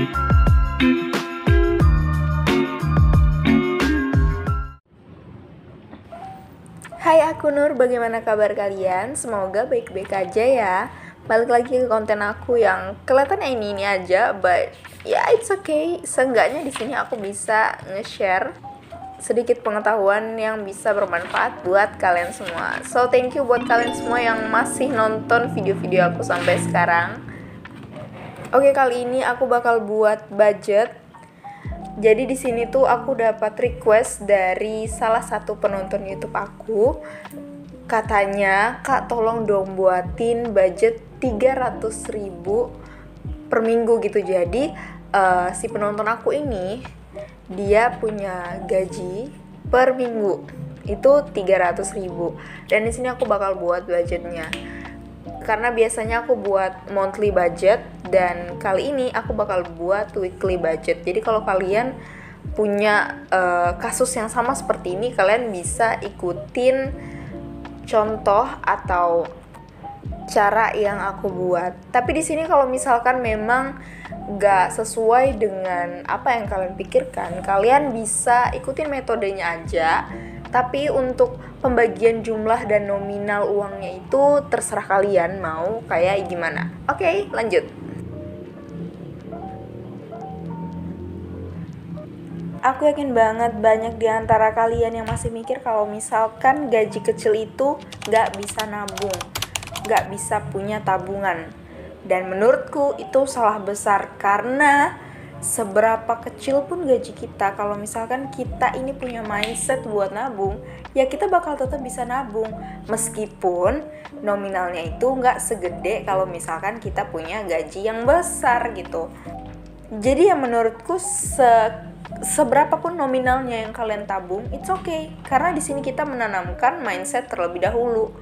Hai, aku Nur, bagaimana kabar kalian? Semoga baik-baik aja ya. Balik lagi ke konten aku yang kelihatannya ini aja, but ya it's okay. Seenggaknya di sini aku bisa nge-share sedikit pengetahuan yang bisa bermanfaat buat kalian semua. So thank you buat kalian semua yang masih nonton video-video aku sampai sekarang. Oke, kali ini aku bakal buat budget. Jadi di sini tuh aku dapat request dari salah satu penonton YouTube aku. Katanya, "Kak, tolong dong buatin budget 300.000 per minggu gitu." Jadi si penonton aku ini dia punya gaji per minggu itu 300.000. Dan di sini aku bakal buat budgetnya. Karena biasanya aku buat monthly budget, dan kali ini aku bakal buat weekly budget. Jadi kalau kalian punya kasus yang sama seperti ini, kalian bisa ikutin contoh atau cara yang aku buat. Tapi di sini kalau misalkan memang gak sesuai dengan apa yang kalian pikirkan, kalian bisa ikutin metodenya aja. Tapi untuk pembagian jumlah dan nominal uangnya itu terserah kalian mau kayak gimana. Oke, lanjut. Aku yakin banget banyak di antara kalian yang masih mikir kalau misalkan gaji kecil itu gak bisa nabung, gak bisa punya tabungan. Dan menurutku itu salah besar, karena seberapa kecil pun gaji kita, kalau misalkan kita ini punya mindset buat nabung, ya kita bakal tetap bisa nabung, meskipun nominalnya itu nggak segede kalau misalkan kita punya gaji yang besar gitu. Jadi ya menurutku seberapapun nominalnya yang kalian tabung, it's okay, karena di sini kita menanamkan mindset terlebih dahulu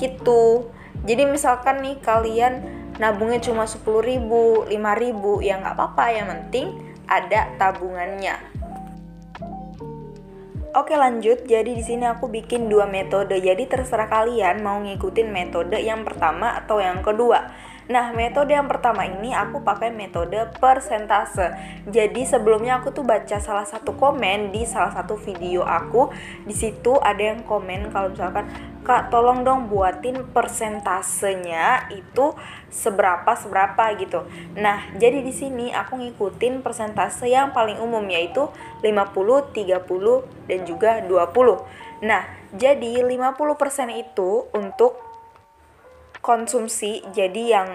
gitu. Jadi misalkan nih kalian nabungnya cuma 10.000, 5.000, ya nggak apa-apa, yang penting ada tabungannya. Oke, lanjut. Jadi di sini aku bikin 2 metode. Jadi terserah kalian mau ngikutin metode yang pertama atau yang kedua. Nah, metode yang pertama ini aku pakai metode persentase. Jadi sebelumnya aku tuh baca salah satu komen di salah satu video aku. Di situ ada yang komen kalau misalkan, "Kak, tolong dong buatin persentasenya itu seberapa gitu." Nah, jadi di sini aku ngikutin persentase yang paling umum, yaitu 50, 30 dan juga 20. Nah, jadi 50% itu untuk konsumsi, jadi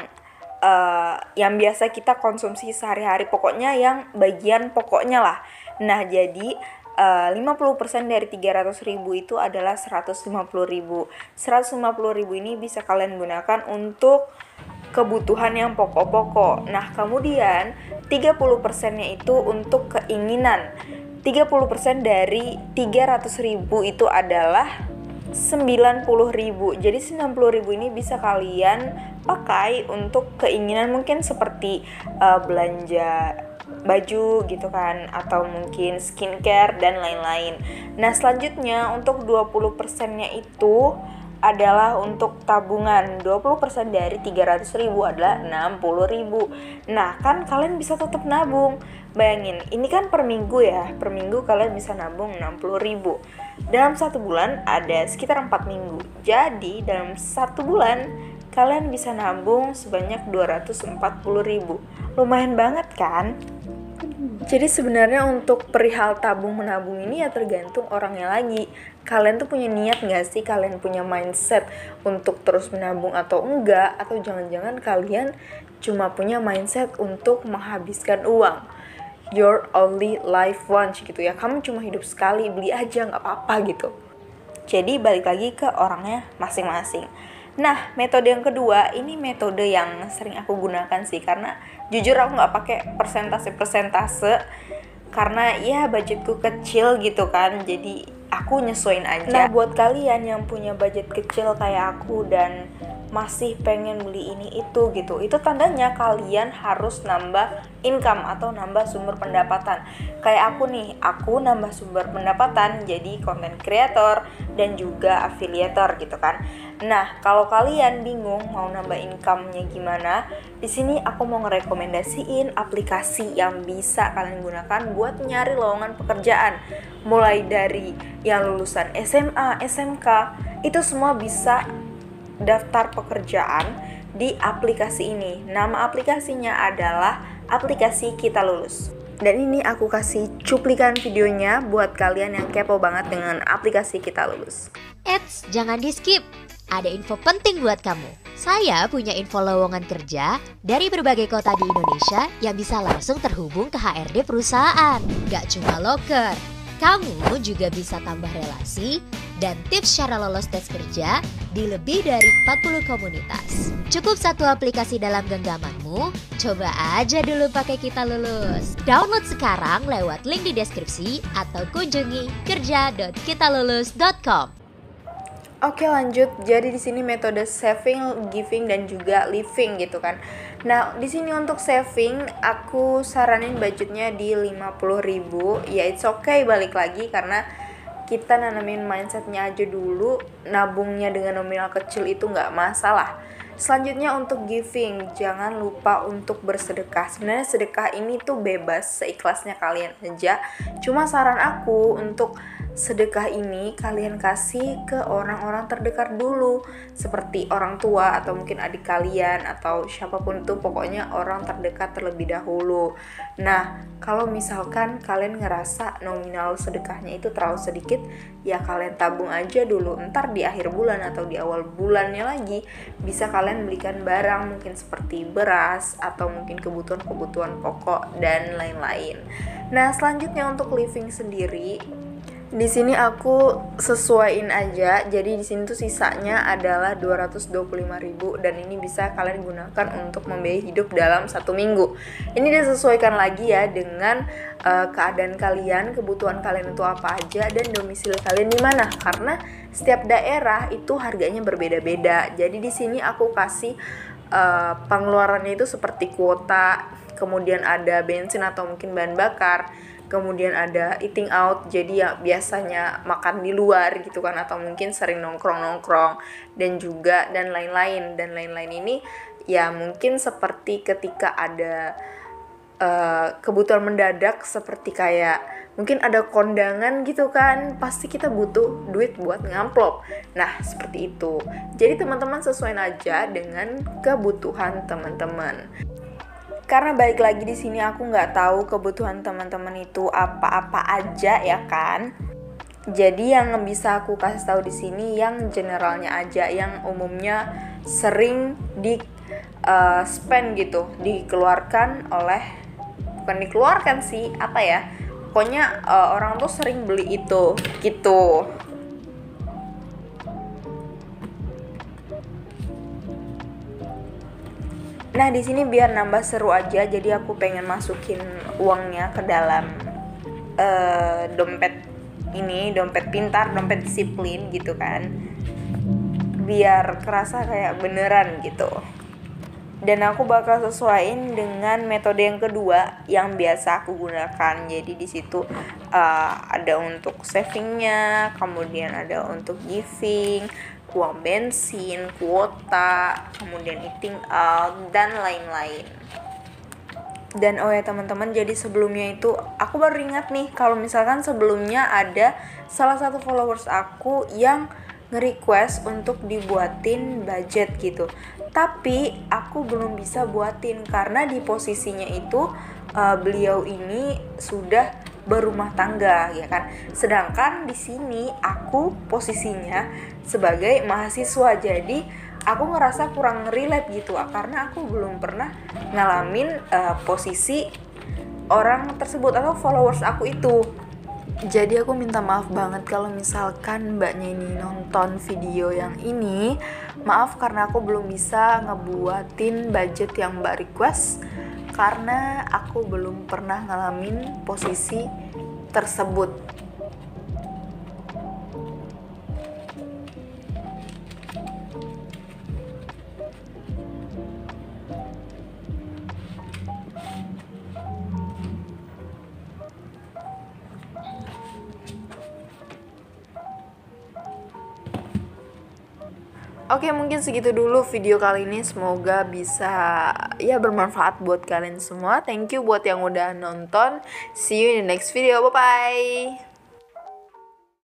yang biasa kita konsumsi sehari-hari, pokoknya yang bagian pokoknya lah. Nah, jadi 50% dari 300.000 itu adalah 150.000. 150.000 ini bisa kalian gunakan untuk kebutuhan yang pokok-pokok. Nah, kemudian 30%-nya itu untuk keinginan. 30% dari 300.000 itu adalah 90.000. Jadi 90.000 ini bisa kalian pakai untuk keinginan, mungkin seperti belanja baju gitu kan, atau mungkin skincare dan lain-lain. Nah, selanjutnya untuk 20%-nya itu adalah untuk tabungan. 20% dari 300.000 adalah 60.000. Nah, kan kalian bisa tetap nabung. Bayangin, ini kan per minggu ya. Per minggu kalian bisa nabung 60.000. Dalam 1 bulan ada sekitar 4 minggu. Jadi dalam 1 bulan kalian bisa nabung sebanyak 240.000. Lumayan banget kan? Jadi sebenarnya untuk perihal tabung menabung ini ya tergantung orangnya lagi. Kalian tuh punya niat gak sih? Kalian punya mindset untuk terus menabung atau enggak? Atau jangan-jangan kalian cuma punya mindset untuk menghabiskan uang? Your only life once gitu ya. Kamu cuma hidup sekali, beli aja gak apa-apa gitu. Jadi balik lagi ke orangnya masing-masing. Nah, metode yang kedua, ini metode yang sering aku gunakan sih, karena jujur aku gak pakai persentase, karena ya budgetku kecil gitu kan, jadi aku nyesuaiin aja. Nah, buat kalian yang punya budget kecil kayak aku dan masih pengen beli ini itu gitu. Itu tandanya kalian harus nambah income atau nambah sumber pendapatan. Kayak aku nih, aku nambah sumber pendapatan jadi content creator dan juga affiliator gitu kan. Nah, kalau kalian bingung mau nambah income-nya gimana, di sini aku mau ngerekomendasiin aplikasi yang bisa kalian gunakan buat nyari lowongan pekerjaan. Mulai dari yang lulusan SMA, SMK, itu semua bisa daftar pekerjaan di aplikasi ini. Nama aplikasinya adalah aplikasi Kita Lulus. Dan ini aku kasih cuplikan videonya buat kalian yang kepo banget dengan aplikasi Kita Lulus. Eits, jangan di skip. Ada info penting buat kamu. Saya punya info lowongan kerja dari berbagai kota di Indonesia yang bisa langsung terhubung ke HRD perusahaan. Gak cuma loker, kamu juga bisa tambah relasi dan tips cara lolos tes kerja di lebih dari 40 komunitas. Cukup satu aplikasi dalam genggamanmu, coba aja dulu pakai Kita Lulus. Download sekarang lewat link di deskripsi atau kunjungi kerja.kitalulus.com. Oke, lanjut. Jadi di sini metode saving, giving dan juga living gitu kan. Nah, di sini untuk saving aku saranin budgetnya di 50.000. Ya it's okay, balik lagi karena kita nanamin mindsetnya aja dulu, nabungnya dengan nominal kecil itu nggak masalah. Selanjutnya untuk giving, jangan lupa untuk bersedekah. Sebenarnya sedekah ini tuh bebas, seikhlasnya kalian aja. Cuma saran aku untuk sedekah ini kalian kasih ke orang-orang terdekat dulu, seperti orang tua atau mungkin adik kalian atau siapapun itu, pokoknya orang terdekat terlebih dahulu. Nah, kalau misalkan kalian ngerasa nominal sedekahnya itu terlalu sedikit, ya kalian tabung aja dulu. Ntar di akhir bulan atau di awal bulannya lagi bisa kalian belikan barang, mungkin seperti beras atau mungkin kebutuhan-kebutuhan pokok dan lain-lain. Nah, selanjutnya untuk living sendiri, di sini aku sesuaiin aja. Jadi di sini tuh sisanya adalah 225.000 dan ini bisa kalian gunakan untuk membiayai hidup dalam 1 minggu. Ini disesuaikan lagi ya dengan keadaan kalian, kebutuhan kalian itu apa aja dan domisili kalian di mana. Karena setiap daerah itu harganya berbeda-beda. Jadi di sini aku kasih pengeluarannya itu seperti kuota, kemudian ada bensin atau mungkin bahan bakar, kemudian ada eating out, jadi ya biasanya makan di luar gitu kan, atau mungkin sering nongkrong-nongkrong dan juga dan lain-lain ini ya mungkin seperti ketika ada kebutuhan mendadak, seperti kayak mungkin ada kondangan gitu kan, pasti kita butuh duit buat ngamplop. Nah seperti itu, jadi teman-teman sesuaiin aja dengan kebutuhan teman-teman. Karena balik lagi di sini aku nggak tahu kebutuhan teman-teman itu apa-apa aja ya kan. Jadi yang bisa aku kasih tahu di sini yang generalnya aja, yang umumnya sering di spend gitu, dikeluarkan oleh, bukan dikeluarkan sih, apa ya? Pokoknya orang tuh sering beli itu gitu. Nah di sini biar nambah seru aja, jadi aku pengen masukin uangnya ke dalam dompet ini, dompet pintar, dompet disiplin gitu kan, biar kerasa kayak beneran gitu. Dan aku bakal sesuaiin dengan metode yang kedua yang biasa aku gunakan. Jadi di situ ada untuk savingnya, kemudian ada untuk giving, uang bensin, kuota, kemudian eating out, dan lain-lain. Dan oh ya teman-teman, jadi sebelumnya itu aku baru ingat nih, kalau misalkan sebelumnya ada salah satu followers aku yang nge-request untuk dibuatin budget gitu, tapi aku belum bisa buatin karena di posisinya itu beliau ini sudah berumah tangga ya kan. Sedangkan di sini aku posisinya sebagai mahasiswa, jadi aku ngerasa kurang relate gitu karena aku belum pernah ngalamin posisi orang tersebut atau followers aku itu. Jadi aku minta maaf banget kalau misalkan mbaknya ini nonton video yang ini. Maaf karena aku belum bisa ngebuatin budget yang mbak request, karena aku belum pernah ngalamin posisi tersebut. Oke, mungkin segitu dulu video kali ini. Semoga bisa ya bermanfaat buat kalian semua. Thank you buat yang udah nonton. See you in the next video. Bye bye.